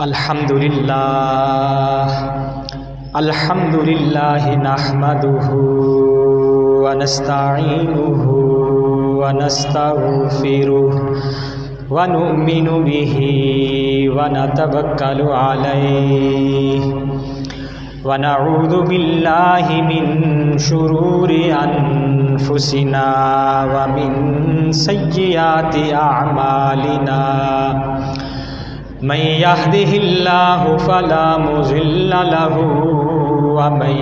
الحمدللہ نحمدہ ونستعینہ ونستغفرہ ونؤمن بہ ونتوکل علیہ ونعوذ باللہ من شرور انفسنا ومن سیئات اعمالنا من يهده الله فلا مضل له ومن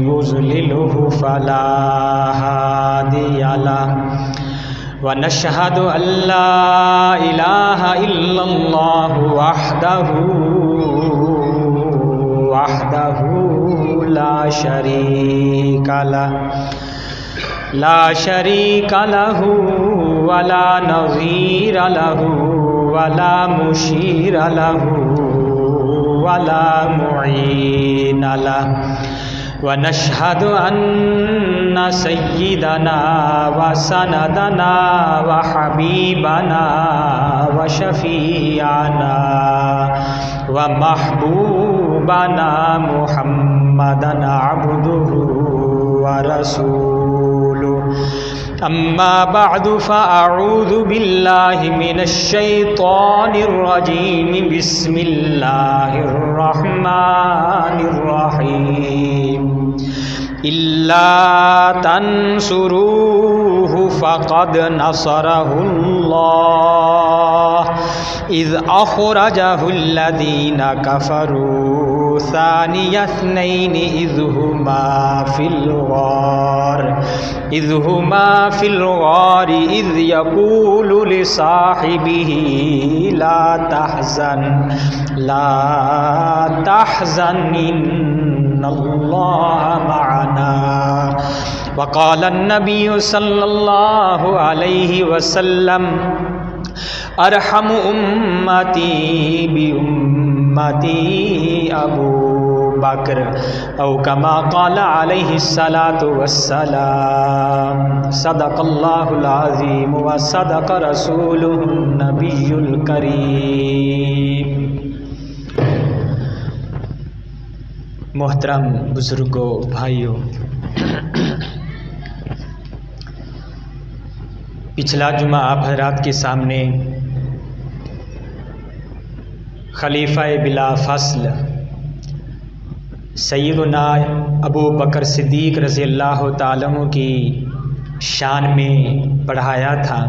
يضلله فلا هادي له ونشهد أن لا إله إلا الله وحده لا شريك له ولا نظير له ولا مشير له ولا معين له ونشهد أن سيدنا وسندنا وحبيبنا وشفيعنا ومحبوبنا محمدا عبده ورسوله أما بعد فأعوذ بالله من الشيطان الرجيم بسم الله الرحمن الرحيم إلا تنصروه فقد نصره الله إذ أخرجه الذين كفروا ثاني اثنين إذ هما في الغار إذ يقول لصاحبه لا تحزن إن الله معنا وقال النبي صلى الله عليه وسلم ارحم امتی بامتی ابو بکر او کما قال علیہ الصلاۃ والسلام صدق اللہ العظیم وصدق رسولہ النبی الکریم۔ محترم بزرگوں، بھائیوں، پچھلا جمعہ آپ حضرات کے سامنے خلیفہ بلا فصل سیدنا ابو بکر صدیق رضی اللہ تعالیٰ عنہ کی شان میں پڑھایا تھا۔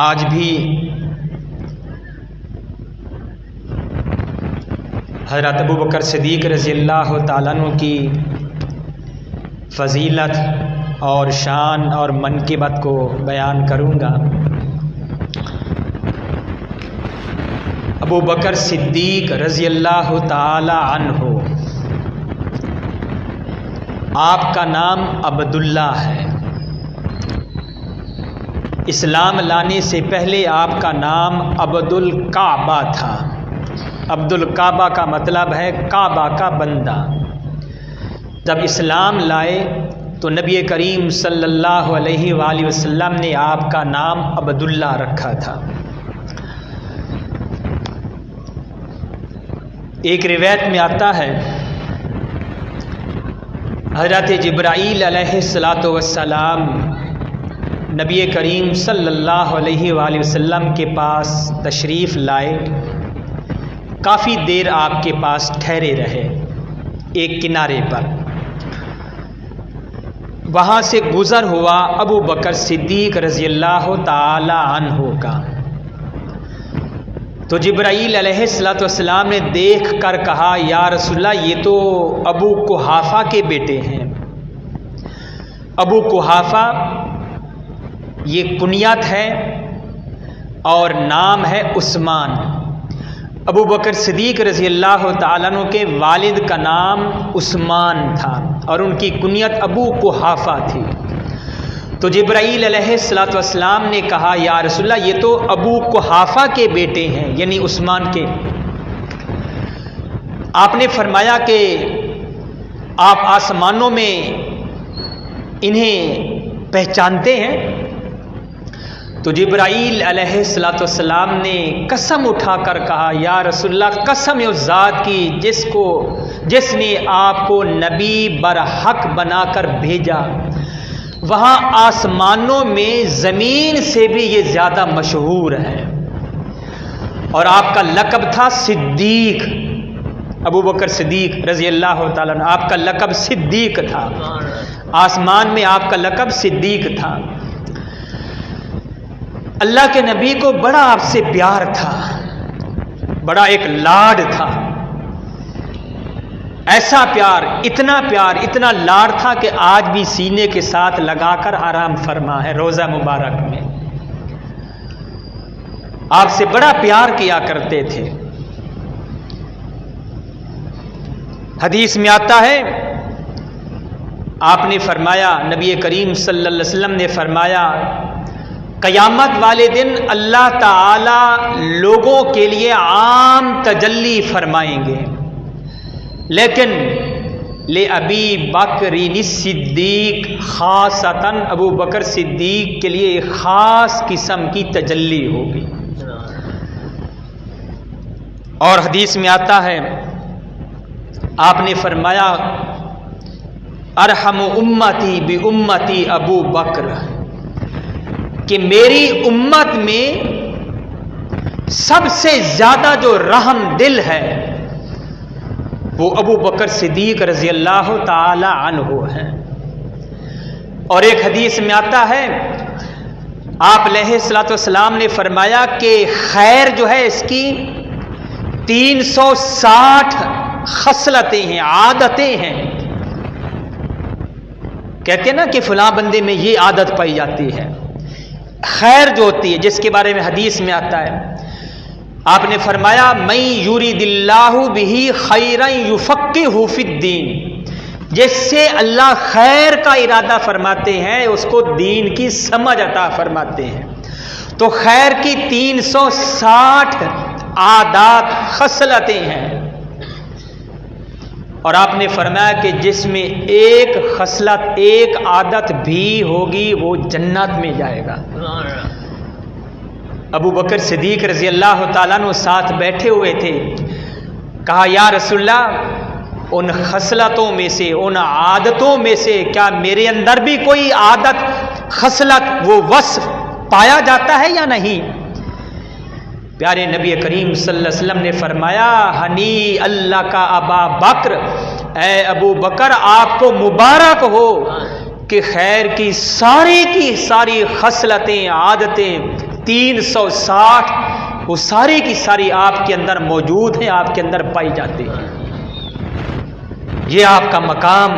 آج بھی حضرت ابو بکر صدیق رضی اللہ تعالیٰ عنہ کی فضیلت اور شان اور منقبت کو بیان کروں گا۔ ابو بکر صدیق رضی اللہ تعالی عنہ، آپ کا نام عبداللہ ہے۔ اسلام لانے سے پہلے آپ کا نام عبد الکعبہ تھا۔ عبد الکعبہ کا مطلب ہے کعبہ کا بندہ۔ جب اسلام لائے تو نبی کریم صلی اللہ علیہ وآلہ وسلم نے آپ کا نام عبداللہ رکھا تھا۔ ایک روایت میں آتا ہے حضرت جبرائیل علیہ السلام نبی کریم صلی اللہ علیہ وآلہ وسلم کے پاس تشریف لائے، کافی دیر آپ کے پاس ٹھہرے رہے ایک کنارے پر۔ وہاں سے گزر ہوا ابو بکر صدیق رضی اللہ تعالی عنہ کا، تو جبرائیل علیہ السلام نے دیکھ کر کہا یا رسول اللہ یہ تو ابو قحافہ کے بیٹے ہیں۔ ابو قحافہ یہ کنیت ہے اور نام ہے عثمان۔ ابو بکر صدیق رضی اللہ تعالیٰ عنہ کے والد کا نام عثمان تھا اور ان کی کنیت ابو قحافہ تھی۔ تو جبرائیل علیہ السلام نے کہا یا رسول اللہ یہ تو ابو قحافہ کے بیٹے ہیں، یعنی عثمان کے۔ آپ نے فرمایا کہ آپ آسمانوں میں انہیں پہچانتے ہیں؟ تو جبرائیل علیہ السلام نے قسم اٹھا کر کہا یا رسول اللہ قسم اس ذات کی جس نے آپ کو نبی برحق بنا کر بھیجا، وہاں آسمانوں میں زمین سے بھی یہ زیادہ مشہور ہے، اور آپ کا لقب تھا صدیق، ابو بکر صدیق رضی اللہ تعالیٰ عنہ، آپ کا لقب صدیق تھا، آسمان میں آپ کا لقب صدیق تھا۔ اللہ کے نبی کو بڑا آپ سے پیار تھا، بڑا ایک لاڈ تھا، ایسا پیار، اتنا لاڈ تھا کہ آج بھی سینے کے ساتھ لگا کر آرام فرما ہے روضہ مبارک میں، آپ سے بڑا پیار کیا کرتے تھے۔ حدیث میں آتا ہے آپ نے فرمایا، نبی کریم صلی اللہ علیہ وسلم نے فرمایا قیامت والے دن اللہ تعالی لوگوں کے لیے عام تجلی فرمائیں گے، لیکن لِأَبِي بَكْرٍ الصدیق خاصتاً ابو بکر صدیق کے لیے ایک خاص قسم کی تجلی ہوگی۔ اور حدیث میں آتا ہے آپ نے فرمایا ارحم امتی بامتی ابو بکر، کہ میری امت میں سب سے زیادہ جو رحم دل ہے وہ ابو بکر صدیق رضی اللہ تعالی عنہ ہے۔ اور ایک حدیث میں آتا ہے آپ علیہ الصلوۃ والسلام نے فرمایا کہ خیر جو ہے اس کی 360 خصلتیں ہیں، عادتیں ہیں، کہتے ہیں نا کہ فلاں بندے میں یہ عادت پائی جاتی ہے، خیر جو ہوتی ہے جس کے بارے میں حدیث میں آتا ہے، آپ نے فرمایا من یرید اللہ بہ خیرا یفقہہ فی الدین، جس سے اللہ خیر کا ارادہ فرماتے ہیں اس کو دین کی سمجھ عطا فرماتے ہیں۔ تو خیر کی 360 عادات خصلتیں ہیں، اور آپ نے فرمایا کہ جس میں ایک خصلت، ایک عادت بھی ہوگی وہ جنت میں جائے گا۔ ابو بکر صدیق رضی اللہ تعالیٰ عنہ ساتھ بیٹھے ہوئے تھے، کہا یا رسول اللہ ان خصلتوں میں سے، ان عادتوں میں سے کیا میرے اندر بھی کوئی عادت، خصلت، وہ وصف پایا جاتا ہے یا نہیں؟ پیارے نبی کریم صلی اللہ علیہ وسلم نے فرمایا ہنی اللہ کا ابا بکر، اے ابو بکر آپ کو مبارک ہو کہ خیر کی ساری خصلتیں، عادتیں 360 وہ ساری کی ساری آپ کے اندر موجود ہیں، آپ کے اندر پائی جاتی ہیں۔ یہ آپ کا مقام،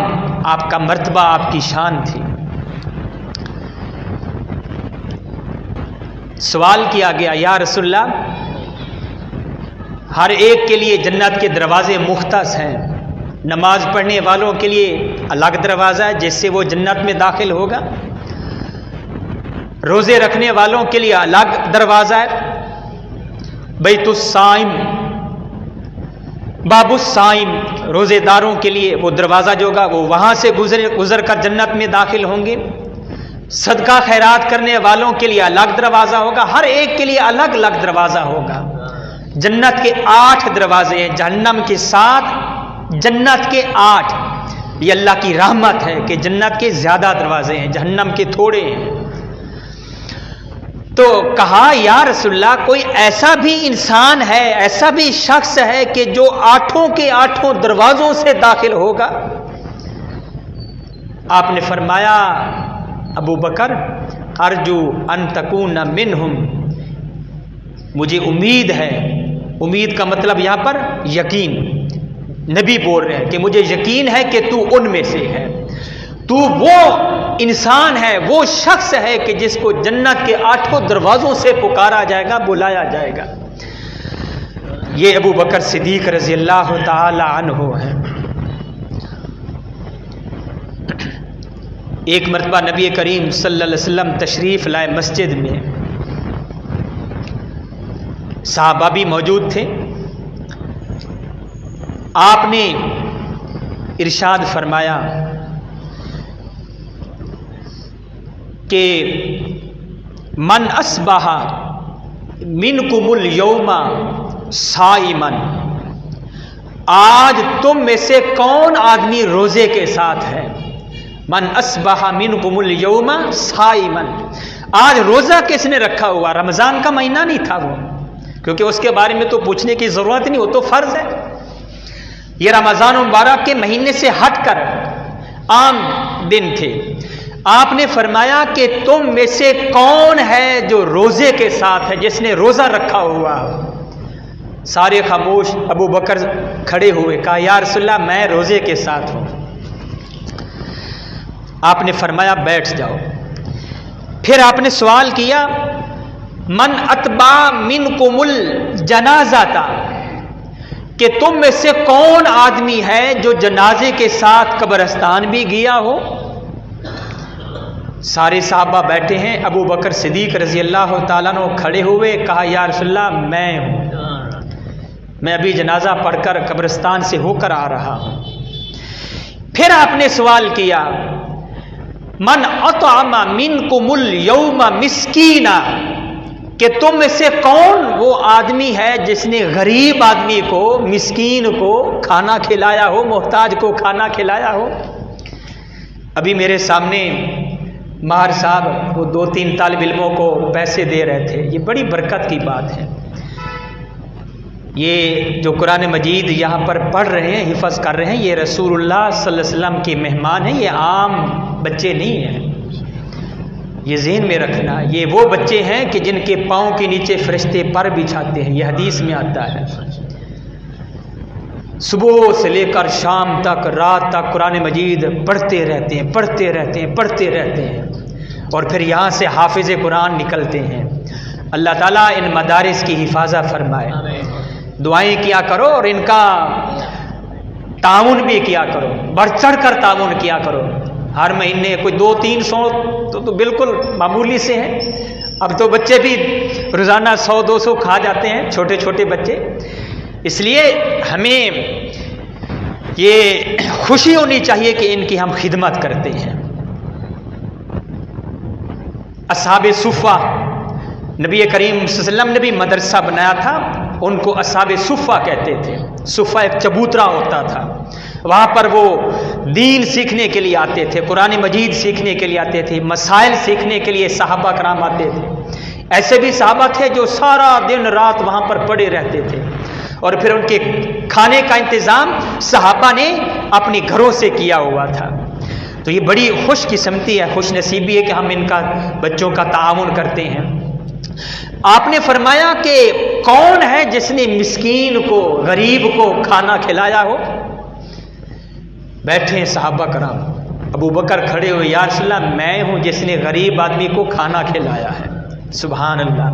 آپ کا مرتبہ، آپ کی شان تھی۔ سوال کیا گیا یا رسول اللہ ہر ایک کے لیے جنت کے دروازے مختص ہیں، نماز پڑھنے والوں کے لیے الگ دروازہ ہے جس سے وہ جنت میں داخل ہوگا، روزے رکھنے والوں کے لیے الگ دروازہ ہے، بیت الصائم، باب الصائم، روزے داروں کے لیے وہ دروازہ جو ہوگا وہ وہاں سے گزر کر جنت میں داخل ہوں گے، صدقہ خیرات کرنے والوں کے لیے الگ دروازہ ہوگا، ہر ایک کے لیے الگ الگ دروازہ ہوگا۔ جنت کے 8 دروازے ہیں، جہنم کے 7، جنت کے 8۔ یہ اللہ کی رحمت ہے کہ جنت کے زیادہ دروازے ہیں، جہنم کے تھوڑے ہیں۔ تو کہا یا رسول اللہ کوئی ایسا بھی انسان ہے، ایسا بھی شخص ہے کہ جو 8 کے 8 دروازوں سے داخل ہوگا؟ آپ نے فرمایا ابو بکر ارجو ان تکون منہم، مجھے امید ہے، امید کا مطلب یہاں پر یقین، نبی بول رہے ہیں کہ مجھے یقین ہے کہ تو ان میں سے ہے، تو وہ انسان ہے، وہ شخص ہے کہ جس کو جنت کے 8 دروازوں سے پکارا جائے گا، بلایا جائے گا۔ یہ ابو بکر صدیق رضی اللہ تعالی عنہ ہے۔ ایک مرتبہ نبی کریم صلی اللہ علیہ وسلم تشریف لائے مسجد میں، صحابہ بھی موجود تھے، آپ نے ارشاد فرمایا کہ من اصبح منکم الیوم صائما، آج تم میں سے کون آدمی روزے کے ساتھ ہے؟ من اصبح منکم الیوم صائما، آج روزہ کس نے رکھا ہوا؟ رمضان کا مہینہ نہیں تھا وہ، کیونکہ اس کے بارے میں تو پوچھنے کی ضرورت نہیں، وہ تو فرض ہے۔ یہ رمضان مبارک کے مہینے سے ہٹ کر عام دن تھے۔ آپ نے فرمایا کہ تم میں سے کون ہے جو روزے کے ساتھ ہے، جس نے روزہ رکھا ہوا؟ سارے خاموش۔ ابو بکر کھڑے ہوئے، کہا یا رسول اللہ میں روزے کے ساتھ ہوں۔ آپ نے فرمایا بیٹھ جاؤ۔ پھر آپ نے سوال کیا من اتبع منکم الجنازۃ، کہ تم میں سے کون آدمی ہے جو جنازے کے ساتھ قبرستان بھی گیا ہو؟ سارے صحابہ بیٹھے ہیں۔ ابو بکر صدیق رضی اللہ تعالیٰ عنہ کھڑے ہوئے، کہا یا رسول اللہ میں ہوں، میں ابھی جنازہ پڑھ کر قبرستان سے ہو کر آ رہا ہوں۔ پھر آپ نے سوال کیا من اطعم منکم الیوم مسکینا، کہ تم میں سے کون وہ آدمی ہے جس نے غریب آدمی کو، مسکین کو کھانا کھلایا ہو، محتاج کو کھانا کھلایا ہو؟ ابھی میرے سامنے ماہر صاحب وہ 2-3 طالب علموں کو پیسے دے رہے تھے، یہ بڑی برکت کی بات ہے۔ یہ جو قرآن مجید یہاں پر پڑھ رہے ہیں، حفظ کر رہے ہیں، یہ رسول اللہ صلی اللہ علیہ وسلم کے مہمان ہیں، یہ عام بچے نہیں ہیں، یہ ذہن میں رکھنا۔ یہ وہ بچے ہیں کہ جن کے پاؤں کے نیچے فرشتے پر بچھاتے ہیں، یہ حدیث میں آتا ہے۔ صبح سے لے کر شام تک، رات تک قرآن مجید پڑھتے رہتے ہیں، پڑھتے رہتے ہیں، پڑھتے رہتے ہیں، اور پھر یہاں سے حافظ قرآن نکلتے ہیں۔ اللہ تعالیٰ ان مدارس کی حفاظت فرمائے۔ دعائیں کیا کرو اور ان کا تعاون بھی کیا کرو، بڑھ چڑھ کر تعاون کیا کرو۔ ہر مہینے کوئی 200-300 تو بالکل معمولی سے ہیں، اب تو بچے بھی روزانہ 100-200 کھا جاتے ہیں، چھوٹے چھوٹے بچے۔ اس لیے ہمیں یہ خوشی ہونی چاہیے کہ ان کی ہم خدمت کرتے ہیں۔ اصحاب صفہ، نبی کریم صلی اللہ علیہ وسلم نے بھی مدرسہ بنایا تھا، ان کو اصحاب صفہ کہتے تھے۔ صفہ ایک چبوترا ہوتا تھا، وہاں پر وہ دین سیکھنے کے لیے آتے تھے، قرآن مجید سیکھنے کے لیے آتے تھے، مسائل سیکھنے کے لیے صحابہ کرام آتے تھے۔ ایسے بھی صحابہ تھے جو سارا دن رات وہاں پر پڑے رہتے تھے، اور پھر ان کے کھانے کا انتظام صحابہ نے اپنے گھروں سے کیا ہوا تھا۔ تو یہ بڑی خوش قسمتی ہے، خوش نصیبی ہے کہ ہم ان کا بچوں کا تعاون کرتے ہیں۔ آپ نے فرمایا کہ کون ہے جس نے مسکین کو، غریب کو کھانا کھلایا ہو؟ بیٹھے صحابہ کرام۔ ابو بکر کھڑے ہوئے، یا رسول اللہ میں ہوں جس نے غریب آدمی کو کھانا کھلایا ہے۔ سبحان اللہ۔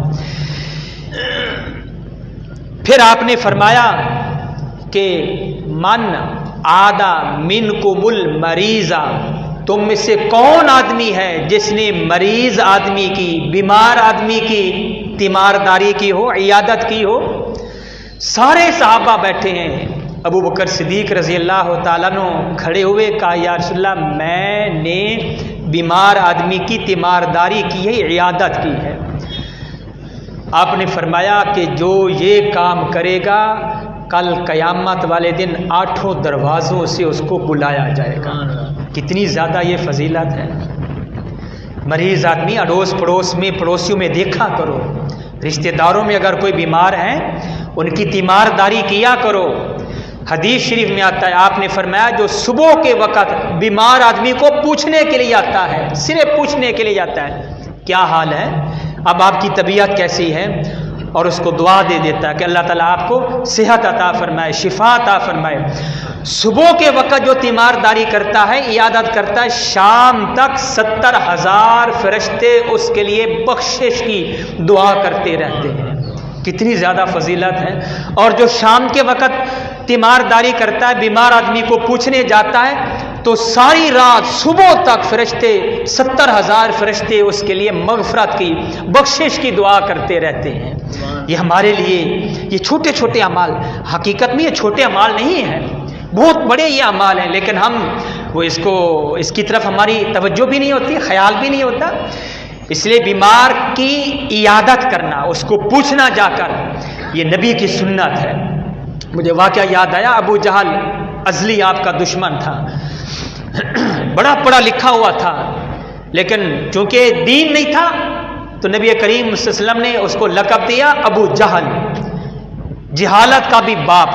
پھر آپ نے فرمایا کہ من عادا منکم المریضا، تم میں سے کون آدمی ہے جس نے مریض آدمی کی، بیمار آدمی کی تیمارداری کی ہو، عیادت کی ہو؟ سارے صحابہ بیٹھے ہیں۔ ابو بکر صدیق رضی اللہ تعالیٰ عنہ کھڑے ہوئے، کہا یا رسول اللہ میں نے بیمار آدمی کی تیمارداری کی ہے، عیادت کی ہے۔ آپ نے فرمایا کہ جو یہ کام کرے گا کل قیامت والے دن 8 دروازوں سے اس کو بلایا جائے گا۔ کتنی زیادہ یہ فضیلت ہے۔ مریض آدمی اڑوس پڑوس میں، پڑوسیوں میں دیکھا کرو، رشتہ داروں میں اگر کوئی بیمار ہیں ان کی تیمارداری کیا کرو۔ حدیث شریف میں آتا ہے، آپ نے فرمایا جو صبح کے وقت بیمار آدمی کو پوچھنے کے لیے آتا ہے، صرف پوچھنے کے لیے آتا ہے کیا حال ہے، اب آپ کی طبیعت کیسی ہے، اور اس کو دعا دے دیتا ہے کہ اللہ تعالیٰ آپ کو صحت عطا فرمائے، شفا عطا فرمائے۔ صبح کے وقت جو تیمارداری کرتا ہے، عیادت کرتا ہے، شام تک 70,000 فرشتے اس کے لیے بخشش کی دعا کرتے رہتے ہیں۔ کتنی زیادہ فضیلت ہے۔ اور جو شام کے وقت تیمارداری کرتا ہے، بیمار آدمی کو پوچھنے جاتا ہے، تو ساری رات صبح تک فرشتے 70,000 فرشتے اس کے لیے مغفرت کی، بخشش کی دعا کرتے رہتے ہیں۔ یہ ہمارے لیے یہ چھوٹے چھوٹے اعمال، حقیقت میں یہ چھوٹے اعمال نہیں ہیں، بہت بڑے یہ اعمال ہیں، لیکن ہم وہ اس کی طرف ہماری توجہ بھی نہیں ہوتی، خیال بھی نہیں ہوتا۔ اس لیے بیمار کی عیادت کرنا، اس کو پوچھنا جا کر، یہ نبی کی سنت ہے۔ مجھے واقعہ یاد آیا، ابو جہل ازلی آپ کا دشمن تھا، بڑا پڑھا لکھا ہوا تھا، لیکن چونکہ دین نہیں تھا تو نبی کریم صلی اللہ علیہ وسلم نے اس کو لقب دیا ابو جہل، جہالت کا بھی باپ۔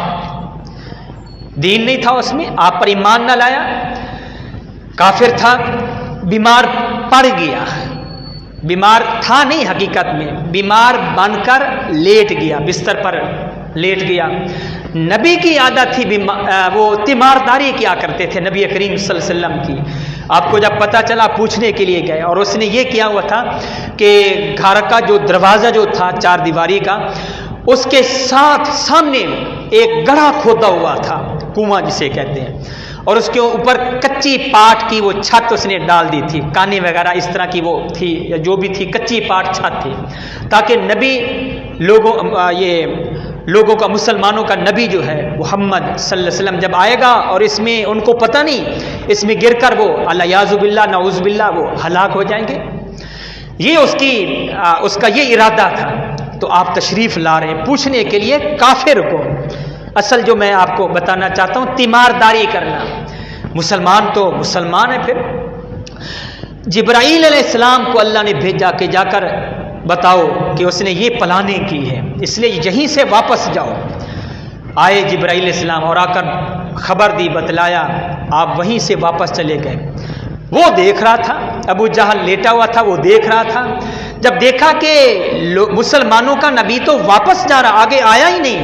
دین نہیں تھا اس میں، آپ پر ایمان نہ لایا، کافر تھا، بیمار پڑ گیا، بیمار تھا نہیں حقیقت میں، بیمار بن کر لیٹ گیا، بستر پر لیٹ گیا۔ نبی کی عادت تھی وہ تیمارداری کیا کرتے تھے نبی کریم صلی اللہ علیہ وسلم کی۔ آپ کو جب پتہ چلا پوچھنے کے لیے گئے، اور اس نے یہ کیا ہوا تھا کہ گھر کا جو دروازہ جو تھا چار دیواری کا، اس کے ساتھ سامنے ایک گڑھا کھودا ہوا تھا، کنواں جسے کہتے ہیں، اور اس کے اوپر کچی پاٹ کی وہ چھت اس نے ڈال دی تھی، کانے وغیرہ اس طرح کی وہ تھی، یا جو بھی تھی کچی پاٹ چھت تھی، تاکہ نبی لوگوں کا، مسلمانوں کا نبی جو ہے محمد صلی اللہ علیہ وسلم جب آئے گا اور اس میں ان کو پتہ نہیں، اس میں گر کر وہ الیاذ باللہ نعوذ باللہ وہ ہلاک ہو جائیں گے، یہ اس کا یہ ارادہ تھا۔ تو آپ تشریف لا رہے ہیں پوچھنے کے لیے کافر کو۔ اصل جو میں آپ کو بتانا چاہتا ہوں، تیمارداری کرنا، مسلمان تو مسلمان ہے۔ پھر جبرائیل علیہ السلام کو اللہ نے بھیجا کہ جا کر بتاؤ کہ اس نے یہ پلانیں کی ہے، اس لیے یہیں سے واپس جاؤ۔ آئے جبرائیل علیہ السلام اور آ کر خبر دی، بتلایا، آپ وہیں سے واپس چلے گئے۔ وہ دیکھ رہا تھا، ابو جہل لیٹا ہوا تھا، وہ دیکھ رہا تھا۔ جب دیکھا کہ مسلمانوں کا نبی تو واپس جا رہا، آگے آیا ہی نہیں،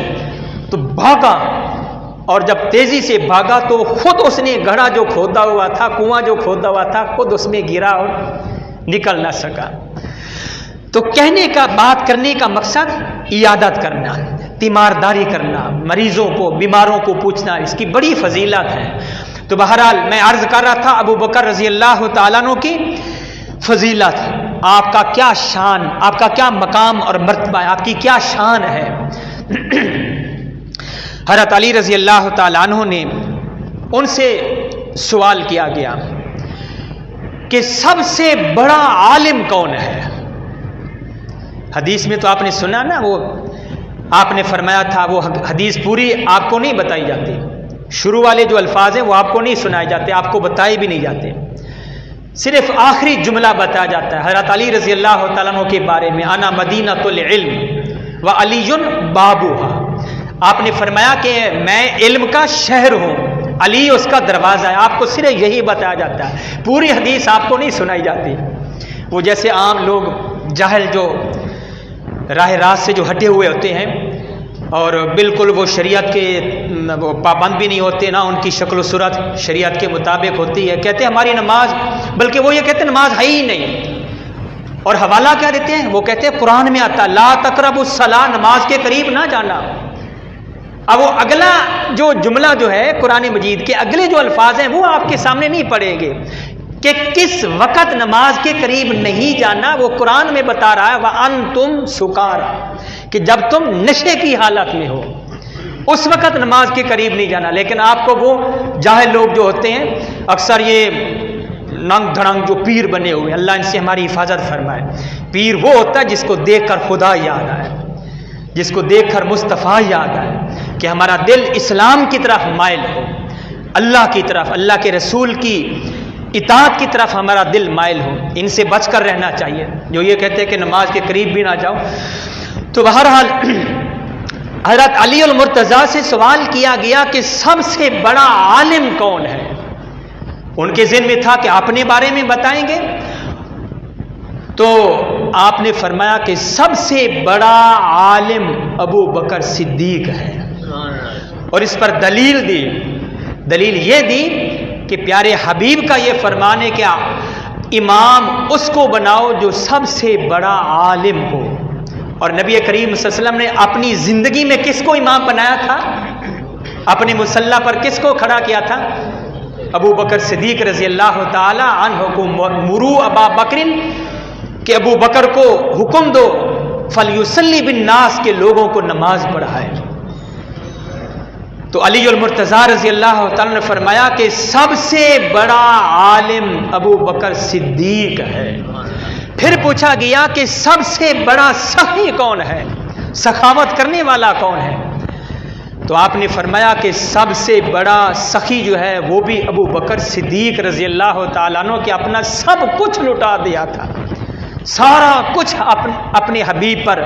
تو بھاگا، اور جب تیزی سے بھاگا تو خود اس نے گڑھا جو کھودا ہوا تھا، کنواں جو کھودا ہوا تھا، خود اس میں گرا اور نکل نہ سکا۔ تو کہنے کا، بات کرنے کا مقصد عیادت کرنا، تیمارداری کرنا، مریضوں کو، بیماروں کو پوچھنا، اس کی بڑی فضیلت ہے۔ تو بہرحال میں عرض کر رہا تھا ابو بکر رضی اللہ تعالیٰ عنہ کی فضیلت، آپ کا کیا شان، آپ کا کیا مقام اور مرتبہ ہے، آپ کی کیا شان ہے۔ حضرت علی رضی اللہ تعالیٰ عنہ نے ان سے سوال کیا گیا کہ سب سے بڑا عالم کون ہے؟ حدیث میں تو آپ نے سنا نا، وہ آپ نے فرمایا تھا، وہ حدیث پوری آپ کو نہیں بتائی جاتی، شروع والے جو الفاظ ہیں وہ آپ کو نہیں سنائے جاتے، آپ کو بتائے بھی نہیں جاتے، صرف آخری جملہ بتایا جاتا ہے حضرت علی رضی اللہ تعالیٰ عنہ کے بارے میں، انا مدینۃ العلم و علی بابوہا۔ آپ نے فرمایا کہ میں علم کا شہر ہوں، علی اس کا دروازہ ہے۔ آپ کو صرف یہی بتایا جاتا ہے، پوری حدیث آپ کو نہیں سنائی جاتی۔ وہ جیسے عام لوگ جاہل جو راہ راست سے جو ہٹے ہوئے ہوتے ہیں اور بالکل وہ شریعت کے وہ پابند بھی نہیں ہوتے، نہ ان کی شکل و صورت شریعت کے مطابق ہوتی ہے، کہتے ہیں ہماری نماز، بلکہ وہ یہ کہتے ہیں نماز ہے ہی نہیں، اور حوالہ کیا دیتے ہیں، وہ کہتے ہیں قرآن میں آتا لا تقربوا الصلاۃ، نماز کے قریب نہ جانا۔ اب وہ اگلا جو جملہ جو ہے قرآن مجید کے اگلے جو الفاظ ہیں وہ آپ کے سامنے نہیں پڑھیں گے کہ کس وقت نماز کے قریب نہیں جانا، وہ قرآن میں بتا رہا ہے وَأَنْتُمْ سُكَارَىٰ، کہ جب تم نشے کی حالت میں ہو اس وقت نماز کے قریب نہیں جانا۔ لیکن آپ کو وہ جاہل لوگ جو ہوتے ہیں اکثر یہ ننگ دھڑنگ جو پیر بنے ہوئے، اللہ ان سے ہماری حفاظت فرمائے۔ پیر وہ ہوتا ہے جس کو دیکھ کر خدا یاد آئے، جس کو دیکھ کر مصطفیٰ یاد آئے، کہ ہمارا دل اسلام کی طرف مائل ہو، اللہ کی طرف، اللہ کے رسول کی اطاعت کی طرف ہمارا دل مائل ہو۔ ان سے بچ کر رہنا چاہیے جو یہ کہتے ہیں کہ نماز کے قریب بھی نہ جاؤ۔ تو بہرحال حضرت علی المرتضیٰ سے سوال کیا گیا کہ سب سے بڑا عالم کون ہے؟ ان کے ذہن میں تھا کہ اپنے بارے میں بتائیں گے، تو آپ نے فرمایا کہ سب سے بڑا عالم ابو بکر صدیق ہے، اور اس پر دلیل دی، دلیل یہ دی کہ پیارے حبیب کا یہ فرمان ہے کہ امام اس کو بناؤ جو سب سے بڑا عالم ہو۔ اور نبی کریم صلی اللہ علیہ وسلم نے اپنی زندگی میں کس کو امام بنایا تھا؟ اپنے مصلی پر کس کو کھڑا کیا تھا؟ ابو بکر صدیق رضی اللہ تعالی عنہ کو مرو ابا بکر، کہ ابو بکر کو حکم دو فلیصلی بالناس، کے لوگوں کو نماز پڑھائے۔ تو علی المرتضیٰ رضی اللہ تعالیٰ نے فرمایا کہ سب سے بڑا عالم ابو بکر صدیق ہے۔ پھر پوچھا گیا کہ سب سے بڑا سخی کون ہے، سخاوت کرنے والا کون ہے؟ تو آپ نے فرمایا کہ سب سے بڑا سخی جو ہے وہ بھی ابو بکر صدیق رضی اللہ تعالیٰ عنہ، کہ اپنا سب کچھ لٹا دیا تھا، سارا کچھ اپنے حبیب پر،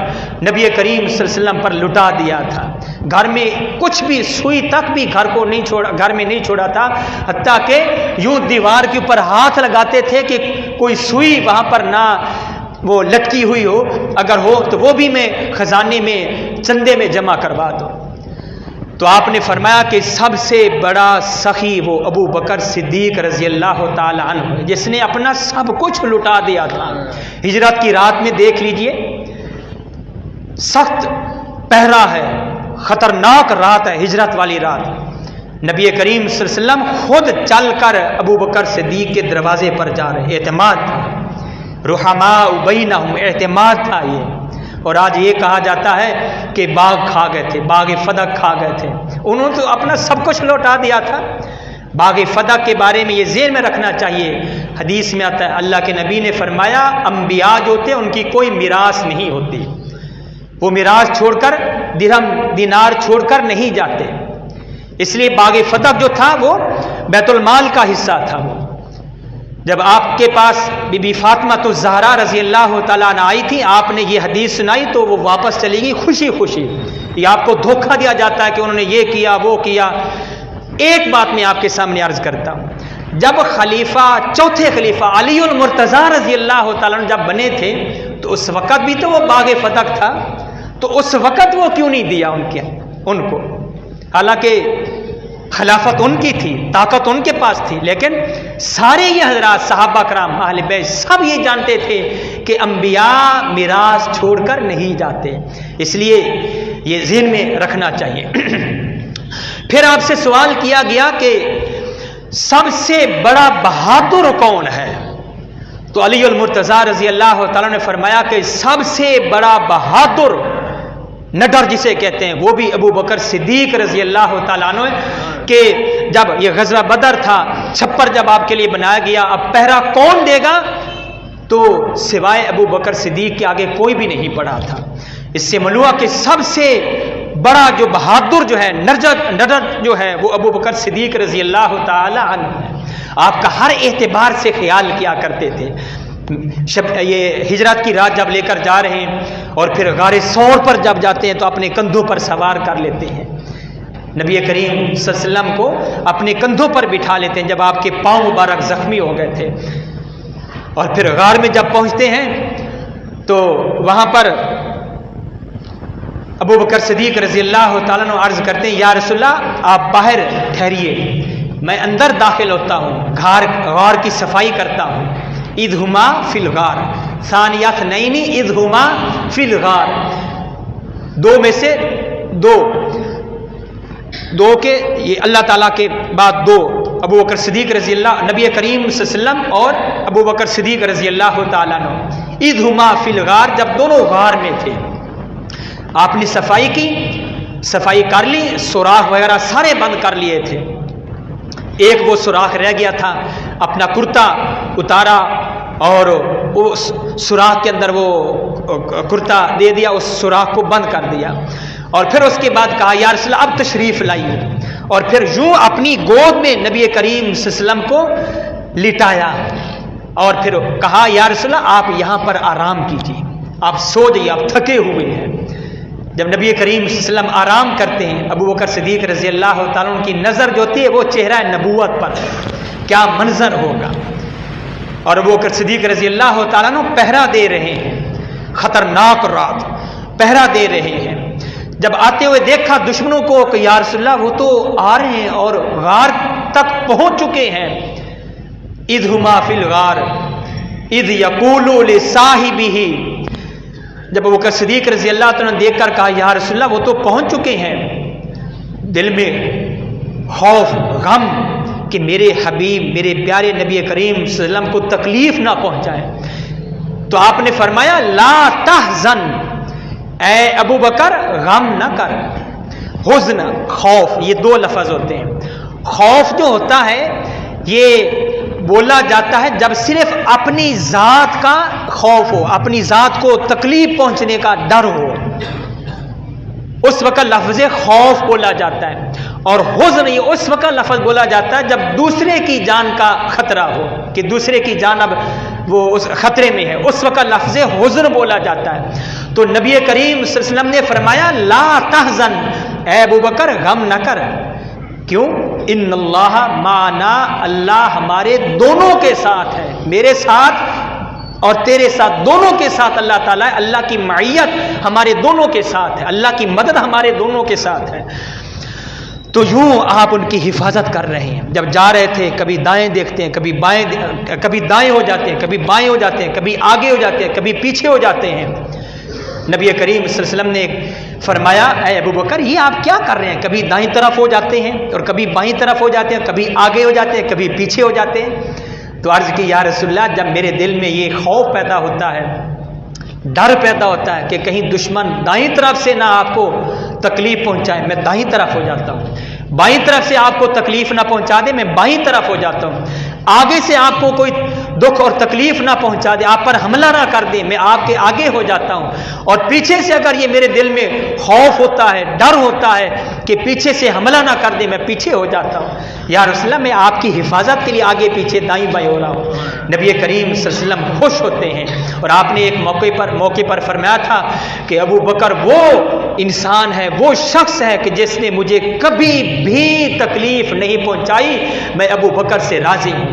نبی کریم صلی اللہ علیہ وسلم پر لٹا دیا تھا. گھر میں کچھ بھی سوئی تک بھی گھر میں نہیں چھوڑا تھا، حتیٰ کہ یوں دیوار کے اوپر ہاتھ لگاتے تھے کہ کوئی سوئی وہاں پر نہ وہ لٹکی ہوئی ہو، اگر ہو تو وہ بھی میں خزانے میں چندے میں جمع کروا دوں. تو آپ نے فرمایا کہ سب سے بڑا سخی وہ ابو بکر صدیق رضی اللہ تعالی عنہ، جس نے اپنا سب کچھ لٹا دیا تھا. ہجرت کی رات میں دیکھ لیجئے، سخت پہرا ہے، خطرناک رات ہے ہجرت والی رات. نبی کریم صلی اللہ علیہ وسلم خود چل کر ابو بکر صدیق کے دروازے پر جا رہے. اعتماد تھا، رحماء بینہم، اعتماد تھا یہ. اور آج یہ کہا جاتا ہے کہ باغ کھا گئے تھے، باغ فدق کھا گئے تھے. انہوں نے تو اپنا سب کچھ لوٹا دیا تھا. باغ فدق کے بارے میں یہ ذہن میں رکھنا چاہیے، حدیث میں آتا ہے اللہ کے نبی نے فرمایا انبیاء جو ہوتے ہیں ان کی کوئی میراث نہیں ہوتی، وہ میراث چھوڑ کر درہم دینار چھوڑ کر نہیں جاتے. اس لیے باغ فدق جو تھا وہ بیت المال کا حصہ تھا. وہ جب آپ کے پاس بی بی فاطمہ تو زہرا رضی اللہ تعالیٰ عنہ آئی تھی، آپ نے یہ حدیث سنائی تو وہ واپس چلی گئی خوشی خوشی. یہ آپ کو دھوکہ دیا جاتا ہے کہ انہوں نے یہ کیا وہ کیا. ایک بات میں آپ کے سامنے عرض کرتا ہوں، جب چوتھے خلیفہ علی المرتضیٰ رضی اللہ تعالیٰ عنہ جب بنے تھے تو اس وقت بھی تو وہ باغ فتح تھا، تو اس وقت وہ کیوں نہیں دیا ان کو؟ حالانکہ خلافت ان کی تھی، طاقت ان کے پاس تھی، لیکن سارے یہ حضرات صحابہ کرام اہل بیت سب یہ جانتے تھے کہ انبیاء میراث چھوڑ کر نہیں جاتے. اس لیے یہ ذہن میں رکھنا چاہیے. پھر آپ سے سوال کیا گیا کہ سب سے بڑا بہادر کون ہے؟ تو علی المرتضیٰ رضی اللہ تعالیٰ نے فرمایا کہ سب سے بڑا بہادر، نڈر جسے کہتے ہیں، وہ بھی ابو بکر صدیق رضی اللہ تعالیٰ عنہ، کہ جب یہ غزوہ بدر تھا، چھپر جب آپ کے لیے بنایا گیا، اب پہرا کون دے گا؟ تو سوائے ابو بکر صدیق کے آگے کوئی بھی نہیں پڑا تھا. اس سے معلوم کہ سب سے بڑا جو بہادر جو ہے، نڈر جو ہے، وہ ابو بکر صدیق رضی اللہ تعالی عنہ ہے. آپ کا ہر اعتبار سے خیال کیا کرتے تھے. یہ ہجرت کی رات جب لے کر جا رہے ہیں اور پھر غار ثور پر جب جاتے ہیں تو اپنے کندھوں پر سوار کر لیتے ہیں، نبی کریم صلی اللہ علیہ وسلم کو اپنے کندھوں پر بٹھا لیتے ہیں جب آپ کے پاؤں مبارک زخمی ہو گئے تھے. اور پھر غار میں جب پہنچتے ہیں تو وہاں پر ابو بکر صدیق رضی اللہ تعالیٰ عنہ عرض کرتے ہیں یا رسول اللہ آپ باہر ٹھہریے، میں اندر داخل ہوتا ہوں، غار کی صفائی کرتا ہوں. اذہما فی الغار ثانی اثنین اذہما فی الغار، دو میں سے دو کے یہ اللہ تعالیٰ کے بعد دو، ابو بکر صدیق رضی اللہ، نبی کریم صلی اللہ علیہ وسلم اور ابو بکر صدیق رضی اللہ تعالیٰ عنہ. اذہما فی الغار، جب دونوں غار میں تھے آپ نے صفائی کر لی، سوراخ وغیرہ سارے بند کر لیے تھے. ایک وہ سوراخ رہ گیا تھا، اپنا کرتا اتارا اور اس سوراخ کے اندر وہ کرتا دے دیا، اس سوراخ کو بند کر دیا. اور پھر اس کے بعد کہا یا رسول اللہ اب تشریف لائیے، اور پھر یوں اپنی گود میں نبی کریم صلی اللہ علیہ وسلم کو لٹایا اور پھر کہا یا رسول اللہ آپ یہاں پر آرام کیجیے، آپ سو جائیے، آپ تھکے ہوئے ہیں. جب نبی کریم صلی اللہ علیہ وسلم آرام کرتے ہیں، ابو بکر صدیق رضی اللہ تعالیٰ عنہ کی نظر جو ہوتی ہے وہ چہرہ نبوت پر، کیا منظر ہوگا. اور ابو بکر صدیق رضی اللہ تعالیٰ عنہ پہرا دے رہے ہیں، خطرناک رات پہرا دے رہے ہیں. جب آتے ہوئے دیکھا دشمنوں کو کہ یا رسول اللہ وہ تو آ رہے ہیں اور غار تک پہنچ چکے ہیں. اذہما فی الغار اذ یقول لصاحبہ، جب ابو بکر صدیق رضی اللہ تعالیٰ نے دیکھ کر کہا یا رسول اللہ وہ تو پہنچ چکے ہیں، دل میں خوف غم کہ میرے حبیب میرے پیارے نبی کریم صلی اللہ علیہ وسلم کو تکلیف نہ پہنچائے. تو آپ نے فرمایا لا تحزن، اے ابو بکر غم نہ کر. حزن خوف یہ دو لفظ ہوتے ہیں. خوف جو ہوتا ہے یہ بولا جاتا ہے جب صرف اپنی ذات کا خوف ہو، اپنی ذات کو تکلیف پہنچنے کا ڈر ہو، اس وقت لفظ خوف بولا جاتا ہے. اور حزن یہ اس وقت لفظ بولا جاتا ہے جب دوسرے کی جان کا خطرہ ہو، کہ دوسرے کی جان اب وہ اس خطرے میں ہے، اس وقت لفظ حزن بولا جاتا ہے. تو نبی کریم صلی اللہ علیہ وسلم نے فرمایا لا تحزن، اے ابو بکر غم نہ کر. کیوں؟ ان اللہ معنا، اللہ ہمارے دونوں کے ساتھ ہے، میرے ساتھ اور تیرے ساتھ، دونوں کے ساتھ اللہ تعالیٰ ہے. اللہ کی معیت ہمارے دونوں کے ساتھ ہے، اللہ کی مدد ہمارے دونوں کے ساتھ ہے. تو یوں آپ ان کی حفاظت کر رہے ہیں. جب جا رہے تھے کبھی دائیں دیکھتے ہیں، کبھی بائیں، کبھی دائیں ہو جاتے ہیں، کبھی بائیں ہو جاتے ہیں، کبھی آگے ہو جاتے ہیں، کبھی پیچھے ہو جاتے ہیں. نبی کریم صلی اللہ علیہ وسلم نے فرمایا اے ابو بکر یہ آپ کیا کر رہے ہیں؟ کبھی دائیں طرف ہو جاتے ہیں اور کبھی بائیں طرف ہو جاتے ہیں، کبھی آگے ہو جاتے ہیں، کبھی پیچھے ہو جاتے ہیں. تو عرض کی یا رسول اللہ جب میرے دل میں یہ خوف پیدا ہوتا ہے، ڈر پیدا ہوتا ہے کہ کہیں دشمن دائیں طرف سے نہ آپ کو تکلیف پہنچائے، میں دائیں طرف ہو جاتا ہوں. بائیں طرف سے آپ کو تکلیف نہ پہنچا دے، میں بائیں طرف ہو جاتا ہوں. آگے سے آپ کو کوئی دکھ اور تکلیف نہ پہنچا دے، آپ پر حملہ نہ کر دے، میں آپ کے آگے ہو جاتا ہوں. اور پیچھے سے اگر یہ میرے دل میں خوف ہوتا ہے، ڈر ہوتا ہے کہ پیچھے سے حملہ نہ کر دے، میں پیچھے ہو جاتا ہوں. یا رسول اللہ میں آپ کی حفاظت کے لیے آگے پیچھے دائیں بائیں ہو رہا ہوں. نبی کریم صلی اللہ علیہ وسلم خوش ہوتے ہیں. اور آپ نے ایک موقع پر فرمایا تھا کہ ابو بکر وہ انسان ہے، وہ شخص ہے کہ جس نے مجھے کبھی بھی تکلیف نہیں پہنچائی، میں ابو بکر سے راضی ہوں.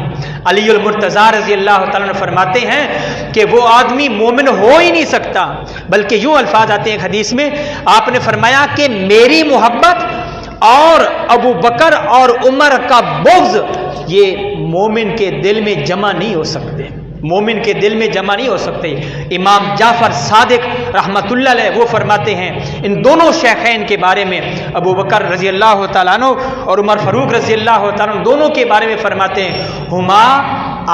علی المرتضیٰ رضی اللہ تعالیٰ عنہ فرماتے ہیں کہ وہ آدمی مومن ہو ہی نہیں سکتا، بلکہ یوں الفاظ آتے ہیں حدیث میں، آپ نے فرمایا کہ میری محبت اور ابو بکر اور عمر کا بغض یہ مومن کے دل میں جمع نہیں ہو سکتے، مومن کے دل میں جمع نہیں ہو سکتے. امام جعفر صادق رحمت اللہ علیہ وہ فرماتے ہیں ان دونوں شیخین کے بارے میں، ابو بکر رضی اللہ تعالیٰ عنہ اور عمر فاروق رضی اللہ تعالیٰ عنہ دونوں کے بارے میں فرماتے ہیں ہما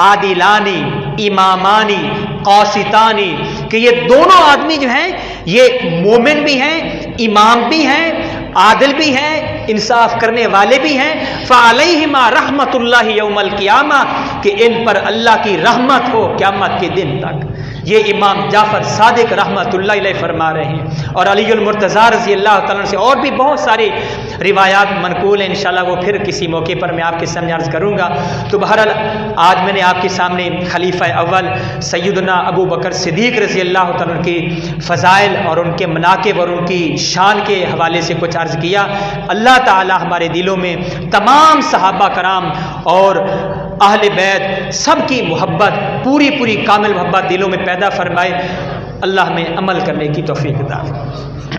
عادلانی امامانی قاسطانی، کہ یہ دونوں آدمی جو ہیں یہ مومن بھی ہیں، امام بھی ہیں، عادل بھی ہیں، انصاف کرنے والے بھی ہیں. فعلیہما رحمت اللہ یوم القیامہ، کہ ان پر اللہ کی رحمت ہو قیامت کے دن تک. یہ امام جعفر صادق رحمت اللہ علیہ فرما رہے ہیں. اور علی المرتضیٰ رضی اللہ تعالیٰ سے اور بھی بہت ساری روایات منقول ہیں، انشاءاللہ وہ پھر کسی موقع پر میں آپ کے سامنے عرض کروں گا. تو بہرحال آج میں نے آپ کے سامنے خلیفہ اول سیدنا ابو بکر صدیق رضی اللہ تعالیٰ کی فضائل اور ان کے مناقب اور ان کی شان کے حوالے سے کچھ عرض کیا. اللہ تعالی ہمارے دلوں میں تمام صحابہ کرام اور اہل بیت سب کی محبت، پوری کامل محبت دلوں میں پیدا فرمائے. اللہ ہمیں عمل کرنے کی توفیق عطا فرمائے.